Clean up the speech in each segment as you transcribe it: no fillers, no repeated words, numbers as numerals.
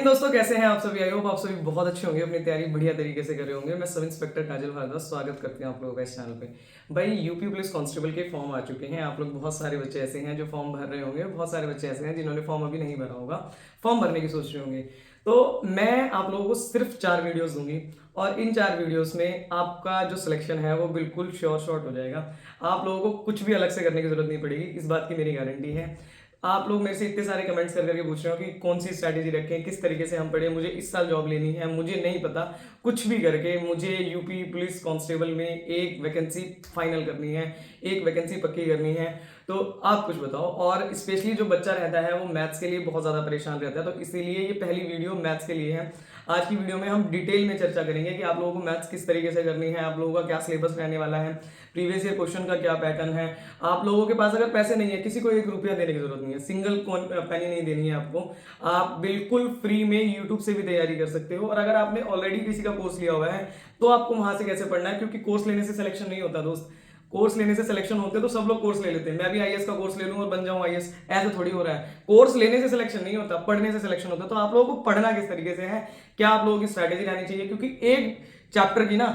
दोस्तों, कैसे हैं आप सभी। आई होप आप सभी बहुत अच्छे होंगे, अपनी तैयारी बढ़िया तरीके से कर रहे होंगे। मैं सब इंस्पेक्टर काजल भारद्वाज स्वागत करती हूँ आप लोगों का इस चैनल पे। भाई यूपी पुलिस कांस्टेबल के फॉर्म आ चुके हैं। आप लोग बहुत सारे बच्चे ऐसे हैं जो फॉर्म भर रहे होंगे, बहुत सारे बच्चे ऐसे हैं जिन्होंने फॉर्म अभी नहीं भरा होगा, फॉर्म भरने की सोच रहे होंगे। तो मैं आप लोगों को सिर्फ 4 वीडियोस दूंगी और इन 4 वीडियोस में आपका जो सिलेक्शन है वो बिल्कुल श्योर शॉट हो जाएगा। आप लोगों को कुछ भी अलग से करने की जरूरत नहीं पड़ेगी, इस बात की मेरी गारंटी है। आप लोग मेरे से इतने सारे कमेंट्स कर करके पूछ रहे हो कि कौन सी स्ट्रैटेजी रखें, किस तरीके से हम पढ़े, मुझे इस साल जॉब लेनी है, मुझे नहीं पता। कुछ भी करके मुझे यूपी पुलिस कांस्टेबल में एक वैकेंसी फाइनल करनी है, एक वैकेंसी पक्की करनी है। तो आप कुछ बताओ। और स्पेशली जो बच्चा रहता है वो मैथ्स के लिए बहुत ज़्यादा परेशान रहता है, तो इसीलिए ये पहली वीडियो मैथ्स के लिए है। आज की वीडियो में हम डिटेल में चर्चा करेंगे कि आप लोगों को मैथ्स किस तरीके से करनी है, आप लोगों का क्या सिलेबस रहने वाला है, प्रीवियस ईयर क्वेश्चन का क्या पैटर्न है। आप लोगों के पास अगर पैसे नहीं है, किसी को 1 रुपया देने की जरूरत नहीं है, सिंगल पैनी नहीं देनी है आपको। आप बिल्कुल फ्री में यूट्यूब से भी तैयारी कर सकते हो। और अगर आपने ऑलरेडी किसी का कोर्स लिया हुआ है तो आपको वहां से कैसे पढ़ना है, क्योंकि कोर्स लेने से सिलेक्शन नहीं होता दोस्त। कोर्स लेने से सिलेक्शन होते तो सब लोग कोर्स ले लेते हैं। मैं भी आईएएस का कोर्स ले लूं और बन जाऊं आईएएस, ऐसे थोड़ी हो रहा है। कोर्स लेने से सिलेक्शन नहीं होता, पढ़ने से सिलेक्शन होता है। तो आप लोगों को पढ़ना किस तरीके से है, क्या आप लोगों की स्ट्रैटेजी रहनी चाहिए, क्योंकि एक चैप्टर की ना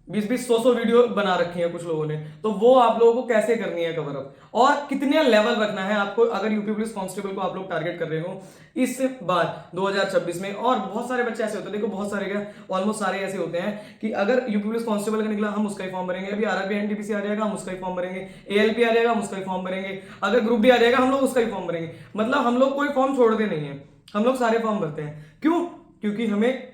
20-20 100 वीडियो बना रखी है कुछ लोगों ने, तो वो आप लोगों को कैसे करनी है कवर अप, और कितने लेवल रखना है आपको अगर यूपी पुलिस कांस्टेबल को आप लोग टारगेट कर रहे हो इस बार 2026 में। और बहुत सारे बच्चे ऐसे होते हैं, देखो बहुत सारे क्या, ऑलमोस्ट सारे ऐसे होते हैं कि अगर यूपी पुलिस कांस्टेबल का निकला हम उसका ही फॉर्म भरेंगे, अभी आरआरबी एनटीपीसी आ जाएगा हम उसका ही फॉर्म भरेंगे, एएलपी आ जाएगा हम उसका ही फॉर्म भरेंगे, अगर ग्रुप डी आ जाएगा हम लोग उसका ही फॉर्म भरेंगे। मतलब हम लोग कोई फॉर्म छोड़ते नहीं है, हम लोग सारे फॉर्म भरते हैं। क्यों? क्योंकि हमें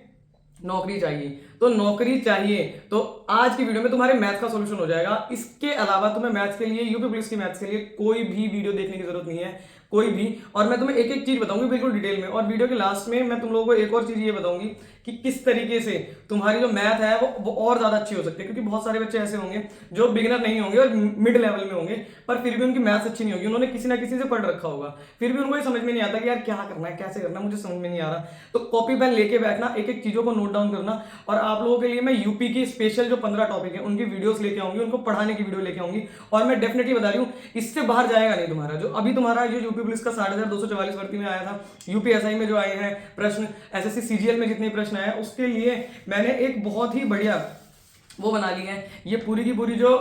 नौकरी चाहिए। तो नौकरी चाहिए तो आज की वीडियो में तुम्हारे मैथ्स का सॉल्यूशन हो जाएगा। इसके अलावा तुम्हें मैथ्स के लिए, यूपी पुलिस की मैथ्स के लिए कोई भी वीडियो देखने की जरूरत नहीं है, कोई भी। और मैं तुम्हें एक एक चीज बताऊंगी बिल्कुल डिटेल में, और वीडियो के लास्ट में मैं तुम लोगों को एक और चीज ये बताऊंगी कि किस तरीके से तुम्हारी जो मैथ है वो और ज्यादा अच्छी हो सकती है। क्योंकि बहुत सारे बच्चे ऐसे होंगे जो बिगिनर नहीं होंगे और मिड लेवल में होंगे, पर फिर भी उनकी मैथ्स अच्छी नहीं होगी, उन्होंने किसी ना किसी से पढ़ रखा होगा, फिर भी उनको ये समझ में नहीं आता कि यार क्या करना है, कैसे करना है, मुझे समझ में नहीं आ रहा। तो कॉपी पेन लेके बैठना, एक एक चीजों को नोट डाउन करना। और आप लोगों के लिए मैं यूपी की स्पेशल जो 15 टॉपिक है उनकी वीडियोस लेके आऊंगी, उनको पढ़ाने की वीडियो लेके आऊंगी। और मैं डेफिनेटली बता रही हूँ इससे बाहर जाएगा नहीं तुम्हारा। जो अभी तुम्हारा जो यूपी पुलिस का 244 भर्ती में आया था, यूपीएसआई में जो आए हैं प्रश्न, एसएससी सीजीएल में जितने प्रश्न आए उसके लिए मैंने एक बहुत ही बढ़िया वो बना ली है। ये पूरी की पूरी जो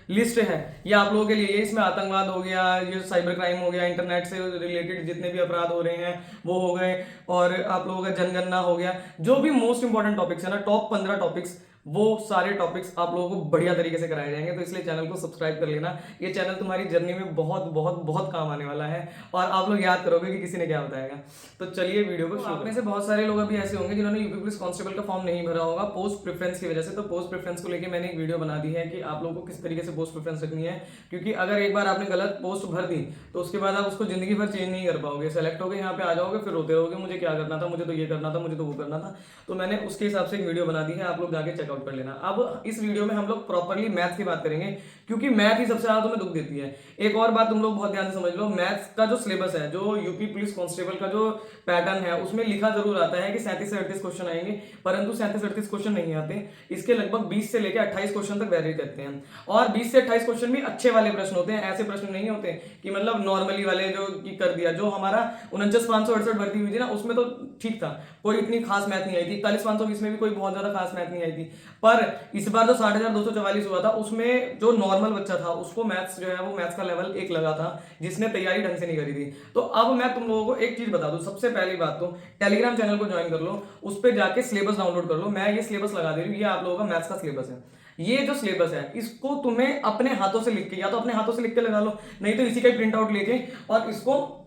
लिस्ट है ये आप लोगों के लिए, इसमें आतंकवाद हो गया, ये साइबर क्राइम हो गया, इंटरनेट से रिलेटेड जितने भी अपराध हो रहे हैं वो हो गए, और आप लोगों का जनगणना हो गया, जो भी मोस्ट इंपॉर्टेंट टॉपिक्स है ना, टॉप 15 टॉपिक्स, वो सारे टॉपिक्स आप लोगों को बढ़िया तरीके से कराए जाएंगे। तो इसलिए चैनल को सब्सक्राइब कर लेना, ये चैनल तुम्हारी जर्नी में बहुत बहुत बहुत काम आने वाला है और आप लोग याद करोगे कि किसी ने क्या बताएगा। तो चलिए वीडियो को शुरू। आप में से बहुत सारे लोग अभी ऐसे होंगे जिन्होंने यूपी पुलिस कांस्टेबल का फॉर्म नहीं भरा होगा पोस्ट प्रेफरेंस की वजह से। तो पोस्ट प्रेफरेंस को लेकर मैंने एक वीडियो बना दी है कि आप लोगों को किस तरीके से पोस्ट प्रेफरेंस रखनी है, क्योंकि अगर एक बार आपने गलत पोस्ट भर दी तो उसके बाद आप उसको जिंदगी भर चेंज नहीं कर पाओगे। सेलेक्ट होगे यहाँ पे आ जाओगे, फिर रोते रहोगे मुझे क्या करना था, मुझे तो ये करना था, मुझे तो वो करना था। तो मैंने उसके हिसाब से एक वीडियो बना दी है, आप लोग जाके चेकआउट कर लेना। अब इस वीडियो में हम लोग प्रॉपर्ली मैथ्स की बात करेंगे, क्योंकि मैथ ही सबसे ज्यादा तुम्हें दुख देती है। एक और बात तुम लोग बहुत ध्यान से समझ लो, मैथ्स का जो सिलेबस है, जो यूपी पुलिस कांस्टेबल का जो पैटर्न है, उसमें लिखा जरूर आता है कि 37 से 38 क्वेश्चन आएंगे, परंतु 37-38 क्वेश्चन नहीं आते। इसके लगभग 20 से लेकर 28 क्वेश्चन तक वेरी करते हैं, और 20 से 28 क्वेश्चन भी अच्छे वाले प्रश्न होते हैं। ऐसे प्रश्न नहीं होते कि मतलब नॉर्मली वाले जो कि कर दिया। जो हमारा 49,568 भर्ती हुई थी ना, उसमें तो ठीक था, कोई इतनी खास मैथ नहीं आई थी। 41,520 में भी कोई बहुत ज्यादा खास मैथ नहीं आई थी। पर इस बार जो 60,244 हुआ था उसमें जो नॉर्मल बच्चा था उसको मैथ्स जो है वो मैथ्स का लेवल 1 लगा था, जिसने तैयारी ढंग से नहीं करी थी। तो अब मैं तुम लोगों को एक चीज बता दूं, सबसे पहली बात तो टेलीग्राम चैनल को ज्वाइन कर लो, उस पर जाके सिलेबस डाउनलोड कर लो। मैं ये सिलेबस लगा दे रही हूँ, ये आप लोगों का मैथ्स का सिलेबस है। ये जो सिलेबस है इसको तुम्हें अपने हाथों से लिख के, या तो अपने हाथों से लिख के लगा लो, नहीं तो इसी का प्रिंट आउट लेके और इसको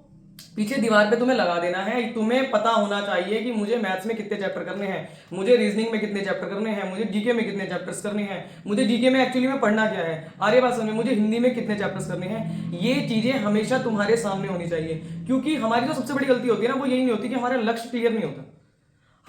पीछे दीवार पे तुम्हें लगा देना है। तुम्हें पता होना चाहिए कि मुझे मैथ्स में कितने चैप्टर करने हैं, मुझे रीजनिंग में कितने चैप्टर करने हैं, मुझे जीके में कितने चैप्टर्स करने हैं, मुझे जीके में एक्चुअली में पढ़ना क्या है, आर्य भाषा में मुझे हिंदी में कितने चैप्टर्स करने हैं। ये चीजें हमेशा तुम्हारे सामने होनी चाहिए, क्योंकि हमारी जो सबसे बड़ी गलती होती है ना, वो यही नहीं होती कि हमारा लक्ष्य क्लियर नहीं होता।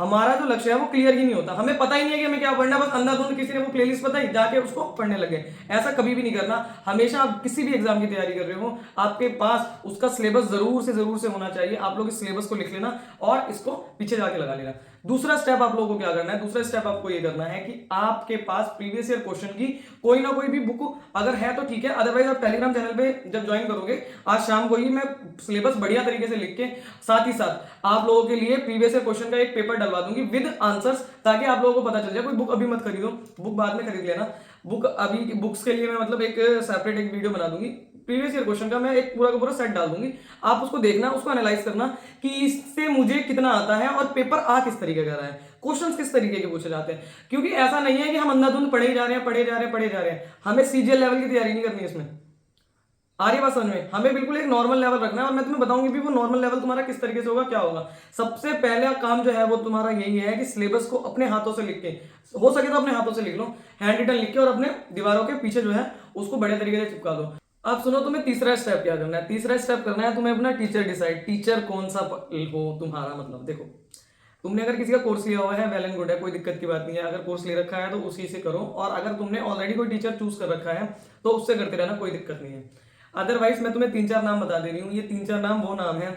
हमारा जो लक्ष्य है वो क्लियर ही नहीं होता, हमें पता ही नहीं है कि हमें क्या पढ़ना है, बस अंधाधुंध किसी ने वो प्लेलिस्ट बताई जाके उसको पढ़ने लगे। ऐसा कभी भी नहीं करना। हमेशा आप किसी भी एग्जाम की तैयारी कर रहे हो, आपके पास उसका सिलेबस जरूर से होना चाहिए। आप लोग इस सिलेबस को लिख लेना और इसको पीछे जाके लगा लेना। दूसरा स्टेप आप लोगों को क्या करना है, दूसरा स्टेप आपको ये करना है कि आपके पास प्रीवियस ईयर क्वेश्चन की कोई ना कोई भी बुक अगर है तो ठीक है, अदरवाइज आप टेलीग्राम चैनल पे जब ज्वाइन करोगे आज शाम को ही मैं सिलेबस बढ़िया तरीके से लिख के साथ ही साथ आप लोगों के लिए प्रीवियस ईयर क्वेश्चन का एक पेपर डलवा दूंगी विद आंसर्स, ताकि आप लोगों को पता चल जाए। कोई बुक अभी मत खरीदो, बुक बाद में खरीद लेना। बुक अभी बुक्स के लिए मैं मतलब एक सेपरेट एक वीडियो बना दूंगी, प्रीवियस ईयर क्वेश्चन का मैं एक पूरा का पूरा सेट डाल दूंगी। आप उसको देखना, उसको एनालाइज करना कि इससे मुझे कितना आता है और पेपर आ किस तरीके का रहा है, क्वेश्चंस किस तरीके के पूछे जाते हैं। क्योंकि ऐसा नहीं है कि हम अंधाधुंध पढ़े जा रहे हैं, हमें सीजीएल लेवल की तैयारी नहीं करनी है इसमें। आ रही बात समझ में? हमें बिल्कुल एक नॉर्मल लेवल रखना है और मैं तुम्हें बताऊंगी भी वो नॉर्मल लेवल तुम्हारा किस तरीके से होगा, क्या होगा। सबसे पहला काम जो है वो तुम्हारा यही है कि सिलेबस को अपने हाथों से लिख के, हो सके तो अपने हाथों से लिख लो, हैंड रिटन लिख के, और अपने दीवारों के पीछे जो है उसको बढ़िया तरीके से चिपका दो। अब सुनो, तुम्हें तीसरा स्टेप क्या करना है। तीसरा स्टेप करना है तुम्हें अपना टीचर डिसाइड, टीचर कौन सा हो तुम्हारा। मतलब देखो, तुमने अगर किसी का कोर्स लिया हुआ है वेल एंड गुड है, कोई दिक्कत की बात नहीं है। अगर कोर्स ले रखा है तो उसी से करो, और अगर तुमने ऑलरेडी कोई टीचर चूज कर रखा है तो उससे करते रहना, कोई दिक्कत नहीं है। अदरवाइज मैं तुम्हें 3-4 नाम बता दे रही हूँ। ये 3-4 नाम वो नाम है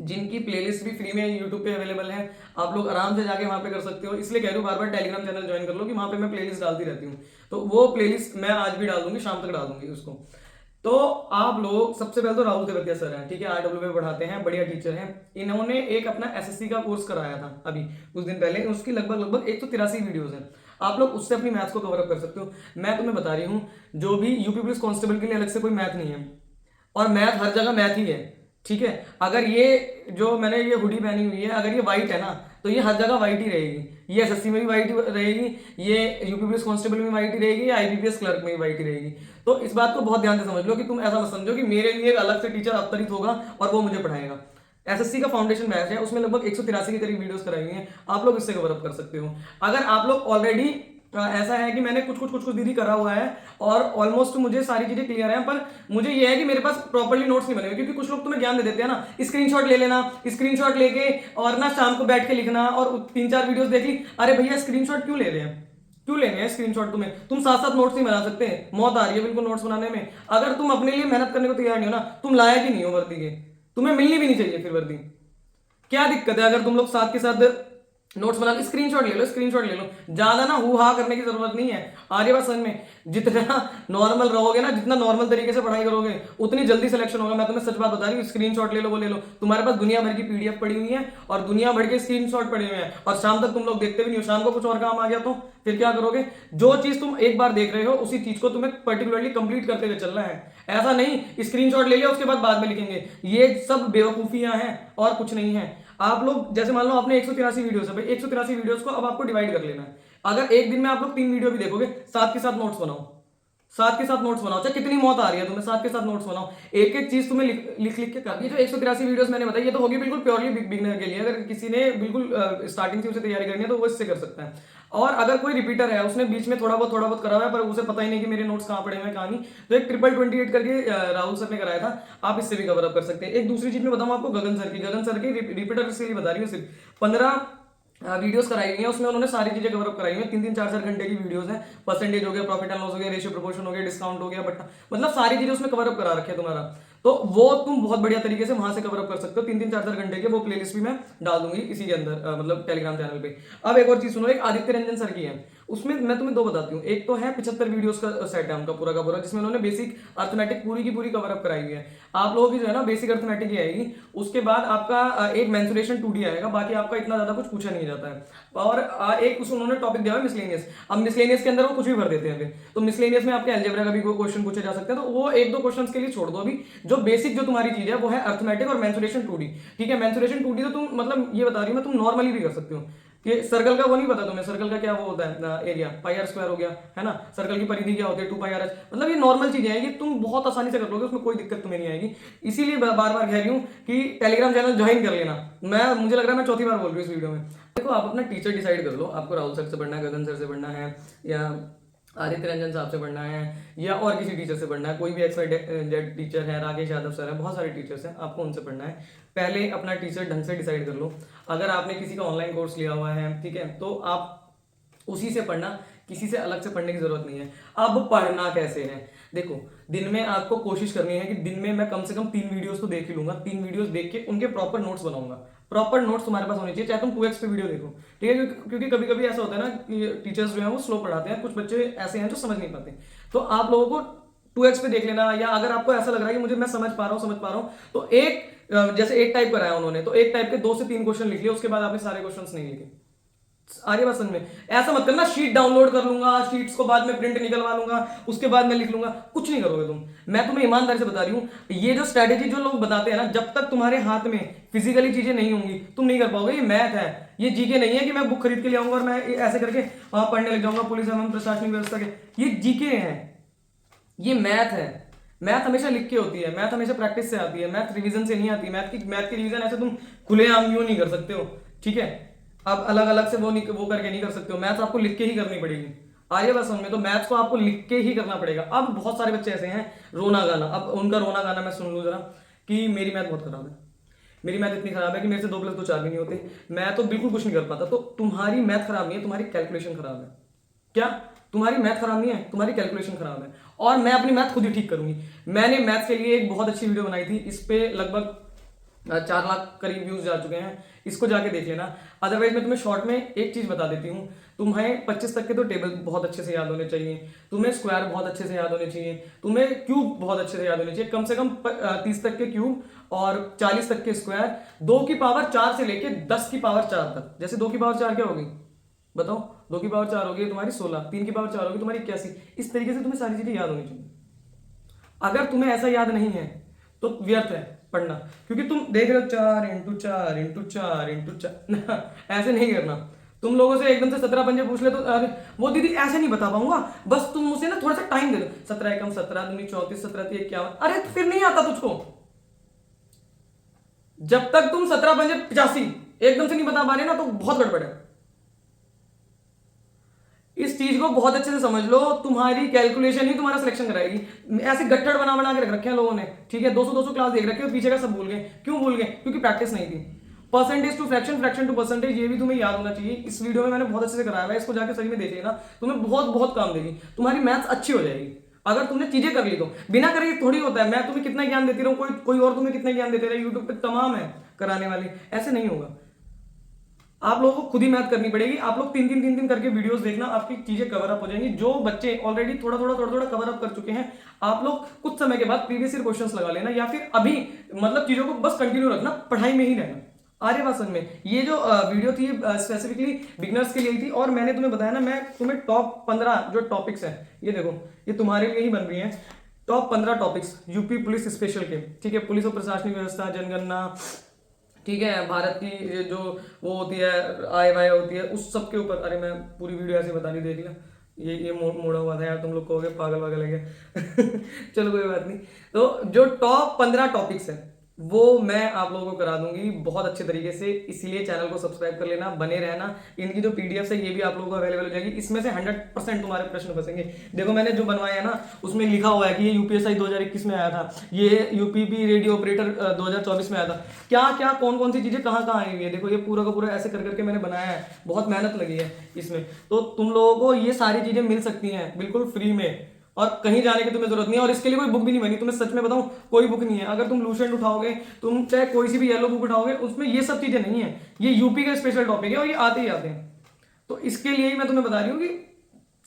जिनकी प्लेलिस्ट भी फ्री में यूट्यूब पे अवेलेबल है, आप लोग आराम से जाके वहां पे कर सकते हो। इसलिए कह रही हूँ बार बार टेलीग्राम चैनल ज्वाइन कर लो कि वहां पे मैं प्लेलिस्ट डालती रहती हूँ। तो वो प्लेलिस्ट मैं आज भी डाल दूंगी, शाम तक डाल दूंगी उसको। तो आप लोग सबसे पहले तो राहुल तेवतिया सर हैं, ठीक है, आरडब्ल्यू में पढ़ाते हैं, बढ़िया टीचर हैं। इन्होंने एक अपना एसएससी का कोर्स कराया था अभी कुछ दिन पहले, उसकी लगभग 183 वीडियोस हैं। आप लोग उससे अपनी मैथ्स को कवर अप कर सकते हो। मैं तुम्हें बता रही हूँ, जो भी यूपी पुलिस कांस्टेबल के लिए अलग से कोई मैथ नहीं है, और मैथ हर जगह मैथ ही है, ठीक है। अगर ये जो मैंने ये हुडी पहनी हुई है, अगर ये व्हाइट है ना तो ये हर जगह व्हाइट ही रहेगी। ये एसएससी में भी व्हाइट रहेगी, ये यूपी पुलिस कांस्टेबल में व्हाइट ही रहेगी, या आईबीपीएस क्लर्क में भी व्हाइट ही रहेगी। तो इस बात को बहुत ध्यान से समझ लो कि तुम ऐसा मत समझो कि मेरे लिए एक अलग से टीचर अवतरित होगा और वो मुझे पढ़ाएगा। एसएससी का फाउंडेशन बैच है, उसमें लगभग 183 के करीब वीडियोस कराई हुई हैं, आप लोग इससे कवर अप कर सकते हो। अगर आप लोग ऑलरेडी ऐसा है कि मैंने कुछ दीदी करा हुआ है और ऑलमोस्ट मुझे सारी चीजें क्लियर है, पर मुझे ये है कि मेरे पास प्रॉपर्ली नोट्स नहीं बने हुए। क्योंकि कुछ लोग तुम्हें ज्ञान दे देते हैं ना, स्क्रीनशॉट ले लेना, स्क्रीनशॉट लेके और ना शाम को बैठ के लिखना, और 3-4 वीडियोस देख ली। अरे भैया स्क्रीनशॉट क्यों ले रहे हैं, क्यों लेने हैं स्क्रीनशॉट? तुम साथ साथ नोट्स नहीं बना सकते? मौत आ रही है बिल्कुल नोट्स बनाने में। अगर तुम अपने लिए मेहनत करने को तैयार नहीं हो ना, तुम लायक ही नहीं हो वर्दी के, तुम्हें मिलनी भी नहीं चाहिए फिर वर्दी। क्या दिक्कत है अगर तुम लोग साथ के साथ नोट्स बना, स्क्रीनशॉट ले लो, स्क्रीनशॉट ले लो। ज्यादा ना हु हा करने की जरूरत नहीं है। आर्य बात समझ में? जितना नॉर्मल रहोगे ना, जितना नॉर्मल तरीके से पढ़ाई करोगे, उतनी जल्दी सिलेक्शन होगा। मैं तुम्हें सच बात बता रही हूँ, स्क्रीनशॉट ले लो, वो ले लो। तुम्हारे पास दुनिया भर की पीडीएफ पड़ी हुई है और दुनिया भर के स्क्रीनशॉट पड़े हुए हैं, और शाम तक तुम लोग देखते भी नहीं हो। शाम को कुछ और काम आ गया तो फिर क्या करोगे? जो चीज तुम एक बार देख रहे हो उसी चीज को तुम्हें पर्टिकुलरली कंप्लीट करते हुए चलना है। ऐसा नहीं स्क्रीनशॉट ले लिया उसके बाद में लिखेंगे, ये सब बेवकूफियां हैं और कुछ नहीं है। आप लोग जैसे मान लो आपने 183 वीडियोस है भाई, 183 वीडियोस को अब आपको डिवाइड कर लेना है। अगर एक दिन में आप लोग 3 वीडियो भी देखोगे, साथ के साथ नोट्स बनाओ, साथ के साथ नोट्स बनाओ, चाहे कितनी मौत आ रही है तुम्हें, साथ के साथ नोट्स बनाओ। एक एक चीज तुम्हें लिख के कर। ये जो 183 वीडियोस मैंने बताई, ये तो होगी बिल्कुल प्योरली बिगिनर के लिए। अगर किसी ने बिल्कुल स्टार्टिंग से उसे तैयारी करनी है तो वो इससे कर सकता है। और अगर कोई रिपीटर है, उसने बीच में थोड़ा बहुत करा हुआ है, पर उसे पता ही नहीं कि मेरे नोट्स कहाँ पड़े हुए हैं कहाँ नहीं, तो एक 2828 करके राहुल सर ने कराया था, आप इससे भी कवर अप कर सकते हैं। एक दूसरी चीज मैं बताऊँ आपको, गगन सर की रिपीटर से बता रही हूँ, सिर्फ 15 वीडियोस कराई हुई है, उसमें उन्होंने सारी चीजें कवर अप कराई हुई है। 3-3 4-4 घंटे की वीडियोस हैं। परसेंटेज हो गया, प्रॉफिट एंड लॉस हो गया, रेशियो प्रोपोर्शन हो गया, डिस्काउंट हो गया, बट मतलब सारी चीजें उसमें कवर अप करा रखे है तुम्हारा। तो वो तुम बहुत बढ़िया तरीके से वहां से कवर अप कर सकते हो। 3-3 4-4 घंटे के वो प्लेलिस्ट भी मैं डाल दूंगी इसी के अंदर, मतलब टेलीग्राम चैनल पे। अब एक और चीज सुनो, एक आदित्य रंजन सर की है, उसमें मैं तुम्हें 2 बताती हूँ। एक तो है 75 वीडियोस का सेट है उनका पूरा का पूरा, जिसमें उन्होंने बेसिक अर्थमेटिक पूरी की पूरी कवर अप कराई हुई है। आप लोगों की जो है ना बेसिक अर्थमेटिक ही आएगी, उसके बाद आपका एक मेंसुरेशन 2D आएगा, बाकी आपका इतना ज्यादा कुछ पूछा नहीं जाता है। और एक उन्होंने टॉपिक दिया है मिसलेनियस। अब मिसलेनियस के अंदर वो कुछ भी भर देते हैं फिर, तो मिसलेनियस में आपके अलजेब्रा का भी कोई क्वेश्चन पूछे जा सकते हैं, तो वो 1-2 क्वेश्चन के लिए छोड़ दो अभी। जो बेसिक जो तुम्हारी चीज है वो है अर्थमेटिक और मेंसुरेशन 2D, ठीक है। मेंसुरेशन 2D तो तुम मतलब ये बता रही हूँ मैं, तुम नॉर्मली भी कर सकते हो। कि सर्कल का वो नहीं पता तुम्हें, सर्कल का क्या वो होता है एरिया, πr² हो गया है ना, सर्कल की परिधि क्या होती है 2πr। मतलब ये नॉर्मल चीजें हैं, ये तुम बहुत आसानी से कर लोगे, उसमें कोई दिक्कत तुम्हें नहीं आएगी। इसीलिए बार बार कह रही हूँ कि टेलीग्राम चैनल ज्वाइन कर लेना। मुझे लग रहा है मैं चौथी बार बोल रही हूँ इस वीडियो में। देखो, आप अपना टीचर डिसाइड कर लो, आपको राहुल सर से पढ़ना है, गगन सर से पढ़ना है, या आदित्य रंजन साहब से पढ़ना है, या और किसी टीचर से पढ़ना है। कोई भी एक्स टीचर है, राकेश यादव सर है, बहुत सारे टीचर्स हैं, आपको उनसे पढ़ना है। पहले अपना टीचर ढंग से डिसाइड कर लो। अगर आपने किसी का ऑनलाइन कोर्स लिया हुआ है, ठीक है, तो आप उसी से पढ़ना, किसी से अलग से पढ़ने की जरूरत नहीं है। अब पढ़ना कैसे है, देखो, दिन में आपको कोशिश करनी है कि दिन में मैं कम से कम 3 वीडियोस तो देख ही लूंगा, 3 वीडियोस देख के उनके प्रॉपर नोट्स बनाऊंगा। प्रॉपर नोट्स तुम्हारे पास होने चाहिए, चाहे तुम 2x पे वीडियो देखो, ठीक है, क्योंकि कभी कभी ऐसा होता है ना कि टीचर्स जो है वो स्लो पढ़ाते हैं, कुछ बच्चे ऐसे हैं जो समझ नहीं पाते, तो आप लोगों को 2x पे देख लेना, या अगर आपको ऐसा लग रहा है कि मुझे मैं समझ पा रहा हूँ, तो जैसे एक टाइप कराया उन्होंने, तो एक टाइप के 2 से 3 क्वेश्चन लिख लिए, उसके बाद आपने सारे क्वेश्चन नहीं लिखे। आर्य भाषण में ऐसा मत करना, शीट डाउनलोड कर लूंगा, शीट्स को बाद में प्रिंट निकलवा लूंगा, उसके बाद मैं लिख लूंगा, कुछ नहीं करोगे तुम। मैं तुम्हें ईमानदारी से बता रही हूं, ये जो स्ट्रेटेजी जो लोग बताते हैं ना, जब तक तुम्हारे हाथ में फिजिकली चीजें नहीं होंगी तुम नहीं कर पाओगे। ये मैथ है, ये जीके नहीं है कि मैं बुक खरीद के ले आऊंगा और मैं ऐसे करके वहां पढ़ने लग जाऊंगा पुलिस एवं प्रशासनिक व्यवस्था के। ये जीके है, ये मैथ है। मैथ हमेशा लिख के होती है, मैथ हमेशा प्रैक्टिस से आती है, मैथ रिवीजन से नहीं आती। मैथ की रिवीजन ऐसे तुम खुलेआम यूं नहीं कर सकते हो, ठीक है, आप अलग अलग से वो करके नहीं कर सकते हो। मैथ्स आपको लिख के ही करनी पड़ेगी। आर्य भाषण में तो मैथ्स को आपको लिख के ही करना पड़ेगा। अब बहुत सारे बच्चे ऐसे हैं रोना गाना, अब उनका रोना गाना मैं सुन लूं जरा, कि मेरी मैथ बहुत खराब है, मेरी मैथ इतनी खराब है कि मेरे से 2+2 4 भी नहीं होते, मैं तो बिल्कुल कुछ नहीं कर पाता। तो तुम्हारी मैथ खराब नहीं है, तुम्हारी कैलकुलेशन खराब है। क्या तुम्हारी मैथ खराब नहीं है, तुम्हारी कैलकुलेशन खराब है, और मैं अपनी मैथ खुद ही ठीक करूंगी। मैंने मैथ के लिए एक बहुत अच्छी वीडियो बनाई थी, इस पे लगभग 4 लाख करीब व्यूज जा चुके हैं, इसको जाके देख लेना। अदरवाइज मैं तुम्हें शॉर्ट में एक चीज बता देती हूँ, तुम्हें 25 तक के तो टेबल बहुत अच्छे से याद होने चाहिए, तुम्हें स्क्वायर बहुत अच्छे से याद होने चाहिए, तुम्हें क्यूब बहुत अच्छे से याद होने चाहिए, कम से कम 30 तक के क्यूब और 40 तक के स्क्वायर, 2 की पावर 4 से लेके 10 की पावर 4 तक। जैसे 2 की पावर 4 क्या होगी बताओ, 2 की पावर 4 होगी तुम्हारी 16, 3 की पावर 4 होगी तुम्हारी 81। इस तरीके से तुम्हें सारी चीजें याद होनी चाहिए। अगर तुम्हें ऐसा याद नहीं है तो व्यर्थ है पढ़ना, क्योंकि तुम देख रहे हो 4 × 4 × 4 × 4 ऐसे नहीं करना। तुम लोगों से एकदम से 17 पंजे पूछ ले तो अरे वो दीदी ऐसे नहीं बता पाऊंगा, बस तुम मुझे ना थोड़ा सा टाइम दे दो, 17 एकम 17 दूनी 34 17 3 51, अरे तो फिर नहीं आता तुझको। जब तक तुम 17 पंजे 85 एकदम से नहीं बता पा रहे ना, तो बहुत गड़बड़ है। इस चीज को बहुत अच्छे से समझ लो, तुम्हारी कैलकुलेशन ही तुम्हारा सिलेक्शन कराएगी। ऐसे गट्ठड़ बना बना के रख रखे हैं लोगों ने, ठीक है, 200 क्लास देख रखे हो, पीछे का सब भूल गए। क्यों भूल गए? क्योंकि प्रैक्टिस नहीं थी। Percentage to fraction, fraction to percentage, ये भी तुम्हें याद होना चाहिए। इस वीडियो में मैंने बहुत अच्छे से कराया है, इसको जाकर सही में देख लेना, तुम्हें बहुत बहुत काम देगी, तुम्हारी मैथ्स अच्छी हो जाएगी अगर तुमने चीजें कर ली तो। बिना करे थोड़ी होता है, मैं तुम्हें कितना ज्ञान देती रहूं, कोई और तुम्हें कितना ज्ञान देते रहे, यूट्यूब पे तमाम है कराने वाली, ऐसे नहीं होगा। आप लोगों को खुद ही मैथ करनी पड़ेगी। आप लोग 3 करके वीडियोस देखना, आपकी चीजें कवर अप हो जाएंगी। जो बच्चे ऑलरेडी थोड़ा थोड़ा कवर अप कर चुके हैं, आप लोग कुछ समय के बाद प्रीवियस ईयर क्वेश्चंस लगा लेना, या फिर अभी मतलब चीजों को बस कंटिन्यू रखना, पढ़ाई में ही रहना। आर्य भाषण में ये जो वीडियो थी स्पेसिफिकली बिगनर्स के लिए थी, और मैंने तुम्हें बताया ना, मैं तुम्हें टॉप 15 जो टॉपिक्स हैं, ये देखो, ये तुम्हारे लिए ही बन रही है, top 15 topics UP police special के, ठीक है, पुलिस और प्रशासनिक व्यवस्था, जनगणना, ठीक है, भारत की जो वो होती है आय वाय होती है, उस सब के ऊपर। अरे मैं पूरी वीडियो ऐसे बता नहीं, देख लिया, ये मोड़ा हुआ था यार, तुम लोग कहोगे पागल वागल है क्या चलो कोई बात नहीं। तो जो टॉप 15 टॉपिक्स हैं वो मैं आप लोगों को करा दूंगी बहुत अच्छे तरीके से, इसीलिए चैनल को सब्सक्राइब कर लेना, बने रहना। इनकी जो पीडीएफ है ये भी आप लोगों को अवेलेबल हो जाएगी, इसमें से 100% तुम्हारे प्रश्न फंसेंगे। देखो मैंने जो बनवाया है ना, उसमें लिखा हुआ है कि ये यूपीएसआई 2021 में आया था, ये यूपीपी रेडियो ऑपरेटर 2024 में आया था, क्या क्या कौन कौन सी चीजें कहाँ कहाँ आई हुई है। देखो ये पूरा का पूरा ऐसे कर करके मैंने बनाया है, बहुत मेहनत लगी है इसमें, तो तुम लोगों को ये सारी चीजें मिल सकती हैं बिल्कुल फ्री में, और कहीं जाने की तुम्हें जरूरत नहीं है। और इसके लिए कोई बुक भी नहीं बनी, तुम्हें सच में बताऊं, कोई बुक नहीं है। अगर तुम लूसेंट उठाओगे, तुम चाहे कोई सी भी येलो बुक उठाओगे, उसमें ये सब चीजें नहीं है, ये यूपी का स्पेशल टॉपिक है और ये आते ही आते हैं। तो इसके लिए ही मैं तुम्हें बता रही हूँ कि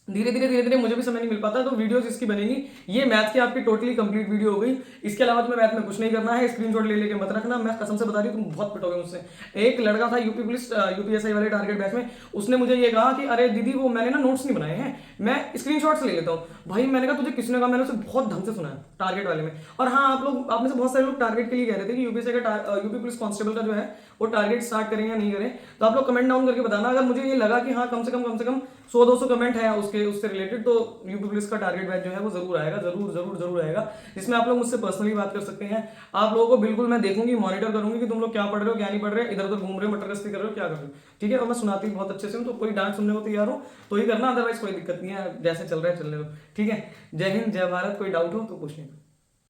धीरे धीरे मुझे भी समय नहीं मिल पाता, तो वीडियोस इसकी बनेंगी। ये मैथ की आपकी टोटली कंप्लीट वीडियो हो गई। इसके अलावा तुम्हें मैथ में कुछ नहीं करना है, स्क्रीनशॉट ले लेके मत रखना, मैं कसम से बता रही हूँ तुम बहुत पिटोगे मुझसे। एक लड़का था यूपी पुलिस यूपीएसआई वाले टारगेट बैच में, उसने मुझे ये कहा कि अरे दीदी वो मैंने ना नोट्स नहीं बनाए हैं, मैं स्क्रीनशॉट्स ले लेता हूँ। भाई मैंने कहा तुझे किसने कहा? मैंने उसे बहुत ढंग से सुना है टारगेट वाले में। और हाँ, आप में से बहुत सारे लोग टारगेट के लिए कह रहे थे कि यूपीएसआई का यूपी पुलिस कांस्टेबल का जो है वो टारगेट स्टार्ट करें या नहीं करें, तो आप लोग कमेंट डाउन करके बताना। अगर मुझे ये लगा कि हाँ कम से कम 100-200 कमेंट है उससे रिलेटेड, तो यूपी पुलिस का टारगेट बैच जो है वो जरूर आएगा, जरूर आएगा, जिसमें आप लोग मुझसे पर्सनली बात कर सकते हैं। आप लोगों को बिल्कुल मैं देखूंगी, मॉनिटर करूंगी कि तुम लोग क्या पढ़ रहे हो क्या नहीं पढ़ रहे, इधर उधर घूम रहे हो, मटरगस्ती कर रहे हो, क्या कर रहे हो, ठीक है। और मैं सुनाती बहुत अच्छे से हूँ, तो कोई डांट सुनने को तैयार हो तो ही करना, अदरवाइज कोई दिक्कत नहीं है, जैसे चल रहा है चलने दो, ठीक है। जय हिंद, जय भारत। कोई डाउट हो तो पूछने।